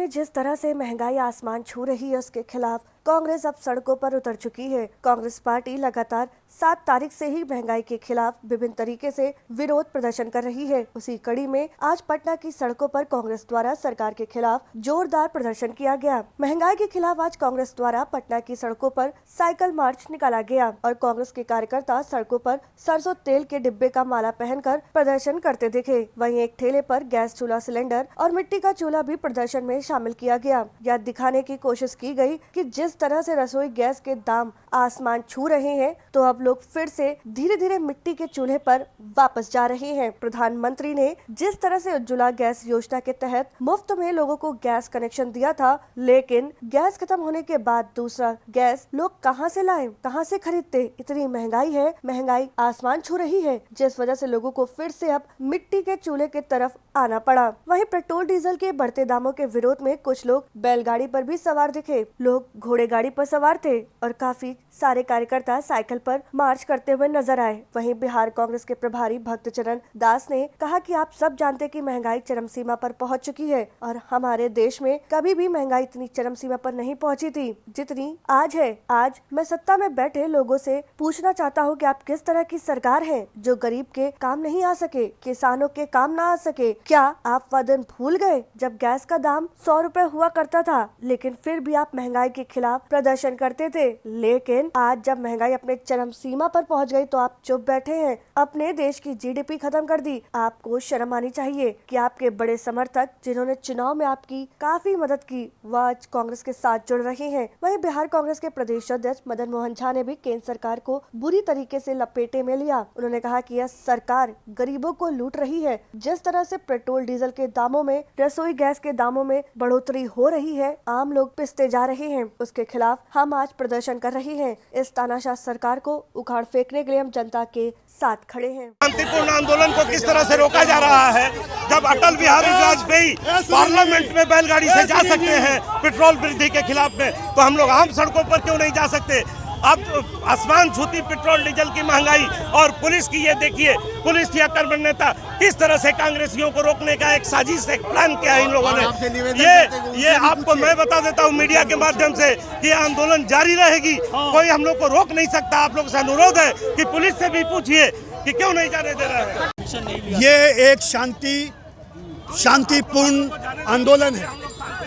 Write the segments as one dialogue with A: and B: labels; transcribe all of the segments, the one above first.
A: जिस तरह से महंगाई आसमान छू रही है उसके खिलाफ कांग्रेस अब सड़कों पर उतर चुकी है। कांग्रेस पार्टी लगातार 7 तारीख से ही महंगाई के खिलाफ विभिन्न तरीके से विरोध प्रदर्शन कर रही है। उसी कड़ी में आज पटना की सड़कों पर कांग्रेस द्वारा सरकार के खिलाफ जोरदार प्रदर्शन किया गया। महंगाई के खिलाफ आज कांग्रेस द्वारा पटना की सड़कों पर साइकिल मार्च निकाला गया और कांग्रेस के कार्यकर्ता सड़कों पर सरसों तेल के डिब्बे का माला पहनकर प्रदर्शन करते दिखे। वहीं एक ठेले पर गैस चूल्हा सिलेंडर और मिट्टी का चूल्हा भी प्रदर्शन में शामिल किया गया। यह दिखाने की कोशिश की गई कि जिस तरह से रसोई गैस के दाम आसमान छू रहे हैं तो अब लोग फिर से धीरे धीरे मिट्टी के चूल्हे पर वापस जा रहे हैं। प्रधानमंत्री ने जिस तरह से उज्ज्वला गैस योजना के तहत मुफ्त में लोगों को गैस कनेक्शन दिया था, लेकिन गैस खत्म होने के बाद दूसरा गैस लोग कहां से लाएं, कहां से खरीदते। इतनी महंगाई है, महंगाई आसमान छू रही है, जिस वजह से लोगों को फिर से अब मिट्टी के चूल्हे की तरफ आना पड़ा। वहीं पेट्रोल डीजल के बढ़ते दामों के विरोध में कुछ लोग बैलगाड़ी पर भी सवार दिखे। लोग घोड़े गाड़ी पर सवार थे और काफी सारे कार्यकर्ता साइकिल पर मार्च करते हुए नजर आए। वहीं बिहार कांग्रेस के प्रभारी भक्तचरण दास ने कहा कि आप सब जानते कि महंगाई चरम सीमा पर पहुंच चुकी है और हमारे देश में कभी भी महंगाई इतनी चरम सीमा पर नहीं पहुंची थी जितनी आज है। आज मैं सत्ता में बैठे लोगों से पूछना चाहता हूं कि आप किस तरह की सरकार है जो गरीब के काम नहीं आ सके, किसानों के काम ना आ सके। क्या आप वह दिन भूल गए जब गैस का दाम 100 रुपए हुआ करता था, लेकिन फिर भी आप महंगाई के खिलाफ प्रदर्शन करते थे। लेकिन आज जब महंगाई अपने चरम सीमा पर पहुंच गई तो आप चुप बैठे हैं। अपने देश की जीडीपी खत्म कर दी। आपको शर्म आनी चाहिए कि आपके बड़े समर्थक जिन्होंने चुनाव में आपकी काफी मदद की वह आज कांग्रेस के साथ जुड़ रहे हैं। वहीं बिहार कांग्रेस के प्रदेश अध्यक्ष मदन मोहन झा ने भी केंद्र सरकार को बुरी तरीके से लपेटे में लिया। उन्होंने कहा कि यह सरकार गरीबों को लूट रही है। जिस तरह से पेट्रोल डीजल के दामों में, रसोई गैस के दामों में बढ़ोतरी हो रही है, आम लोग पिसते जा रहे हैं। उसके खिलाफ हम आज प्रदर्शन कर रहे हैं। इस तानाशाह सरकार को उखाड़ फेंकने के लिए हम जनता के साथ खड़े हैं।
B: शांतिपूर्ण आंदोलन को किस तरह से रोका जा रहा है, जब अटल बिहारी वाजपेयी पार्लियामेंट में बैलगाड़ी से जा सकते हैं पेट्रोल वृद्धि के खिलाफ में, तो हम लोग आम सड़कों पर क्यों नहीं जा सकते। अब आसमान छूती पेट्रोल डीजल की महंगाई और पुलिस की ये देखिए, पुलिस या कर्मठ नेता किस तरह से कांग्रेसियों को रोकने का एक साजिश, एक प्लान किया है इन लोगों ने। ये आपको मैं बता देता हूँ मीडिया के माध्यम से कि आंदोलन जारी रहेगी। कोई हम लोग को रोक नहीं सकता। आप लोग से अनुरोध है कि पुलिस से भी पूछिए कि क्यों नहीं जाने दे रहा है।
C: ये एक शांतिपूर्ण आंदोलन है,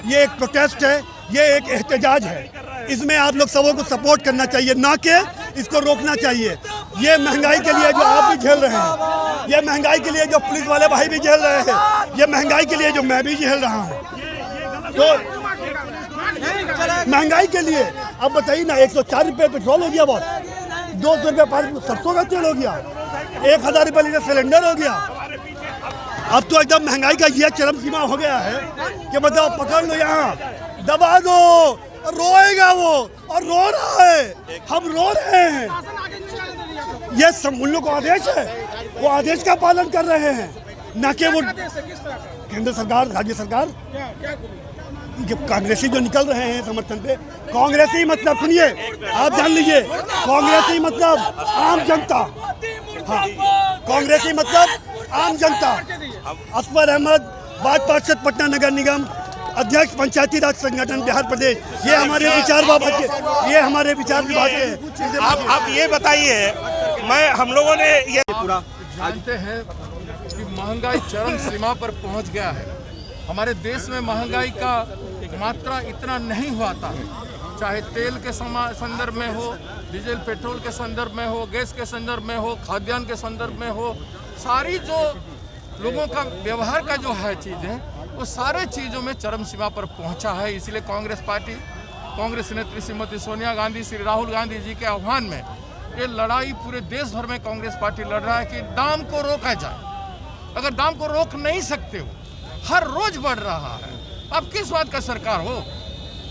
C: ये एक प्रोटेस्ट है, ये एक एहतजाज है। इसमें आप लोग सबों को सपोर्ट करना चाहिए, ना कि इसको रोकना चाहिए। ये महंगाई के लिए जो आप भी झेल रहे हैं, ये महंगाई के लिए जो पुलिस वाले भाई भी झेल रहे हैं, ये महंगाई के लिए जो मैं भी झेल रहा हूँ, तो महंगाई के लिए अब बताइए ना, 104 रुपये पेट्रोल हो गया, बॉस 200 रुपये पर सरसों का तेल हो गया, 1000 रुपये लीटर सिलेंडर हो गया। अब तो एकदम महंगाई का यह चरम सीमा हो गया है कि मतलब पकड़ लो, यहाँ दबा दो, रोएगा वो और रो रहा है, हम रो रहे हैं। ये उन लोग का आदेश है, वो आदेश का पालन कर रहे हैं, ना कि वो केंद्र सरकार, राज्य सरकार। कांग्रेसी जो निकल रहे हैं समर्थन पे, कांग्रेसी मतलब सुनिए, आप जान लीजिए, कांग्रेसी मतलब आम जनता। हाँ, कांग्रेसी मतलब आम जनता। असफर अहमद, वार्ड पार्षद पटना नगर निगम, अध्यक्ष पंचायती राज संगठन बिहार प्रदेश। ये हमारे विचार विभाग के।
B: आप ये बताइए, हम लोगों ने ये
D: पूरा जानते हैं कि महंगाई चरम सीमा पर पहुंच गया है। हमारे देश में महंगाई का मात्रा इतना नहीं हुआ था, चाहे तेल के संदर्भ में हो, डीजल पेट्रोल के संदर्भ में हो, गैस के संदर्भ में हो, खाद्यान्न के संदर्भ में हो, सारी जो लोगों का व्यवहार का जो है चीज़ें, वो सारे चीज़ों में चरम सीमा पर पहुंचा है। इसलिए कांग्रेस पार्टी, कांग्रेस नेत्री श्रीमती सोनिया गांधी, श्री राहुल गांधी जी के आह्वान में ये लड़ाई पूरे देश भर में कांग्रेस पार्टी लड़ रहा है कि दाम को रोका जाए। अगर दाम को रोक नहीं सकते हो, हर रोज बढ़ रहा है। अब किस बात का सरकार हो?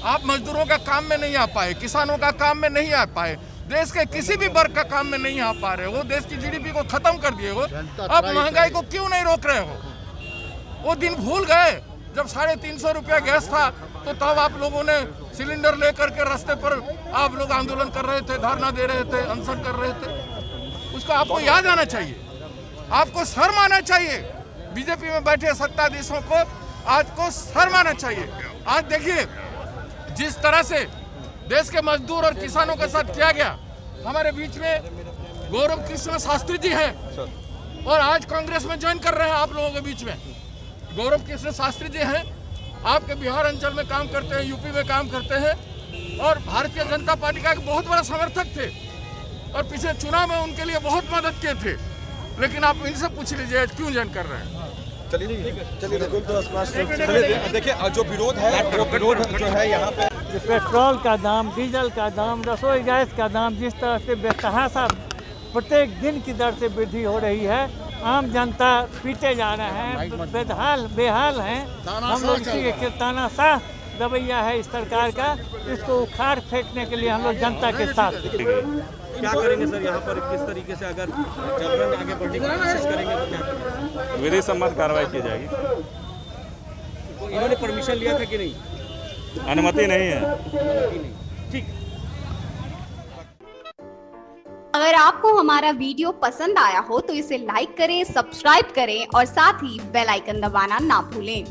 D: आप मजदूरों का काम में नहीं आ पाए, किसानों का काम में नहीं आ पाए, देश के किसी भी वर्ग का काम में नहीं आ पा रहे हो, देश की जीडीपी को खत्म कर दिए हो। अब महंगाई को क्यों नहीं रोक रहे हो? वो दिन भूल गए जब 350 रुपया गैस था, तो तब आप लोगों ने सिलेंडर लेकर के रास्ते पर आप लोग आंदोलन कर रहे थे, धरना दे रहे थे, अनशन कर रहे थे। उसको आपको याद आना चाहिए, आपको शर्म आना चाहिए बीजेपी में बैठे सत्ताधीशों को आज को शर्माना चाहिए। आज देखिए जिस तरह से देश के मजदूर और किसानों के साथ किया गया। हमारे बीच में गौरव कृष्ण शास्त्री जी हैं और आज कांग्रेस में ज्वाइन कर रहे हैं आप लोगों के बीच में। गौरव कृष्ण शास्त्री जी हैं, आपके बिहार अंचल में काम करते हैं, यूपी में काम करते हैं और भारतीय जनता पार्टी का एक बहुत बड़ा समर्थक थे और पिछले चुनाव में उनके लिए बहुत मदद किए थे। लेकिन आप इनसे पूछ लीजिए क्यों ज्वाइन कर रहे हैं।
E: चलिए देखिए जो विरोध है वो विरोध जो है यहाँ पे
F: पेट्रोल का दाम, डीजल का दाम, रसोई गैस का दाम जिस तरह से बेतहाशा प्रत्येक दिन की दर से वृद्धि हो रही है, आम जनता पीटे जा रहे हैं, बेहाल हैं। हम लोग इसी तानाशाह रवैया है इस सरकार का, इसको उखाड़ फेंकने के लिए हम लोग जनता के साथ।
E: क्या करेंगे सर यहाँ पर? किस तरीके से अगर जबरन आगे बढ़ने की कोशिश करेंगे तो क्या करेंगे?
G: विधि सम्मत कार्रवाई की जाएगी।
E: इन्होंने परमिशन लिया था कि नहीं?
G: अनुमति नहीं है।
E: ठीक।
H: अगर आपको हमारा वीडियो पसंद आया हो तो इसे लाइक करें, सब्सक्राइब करें और साथ ही बेल आइकन दबाना ना भूलें।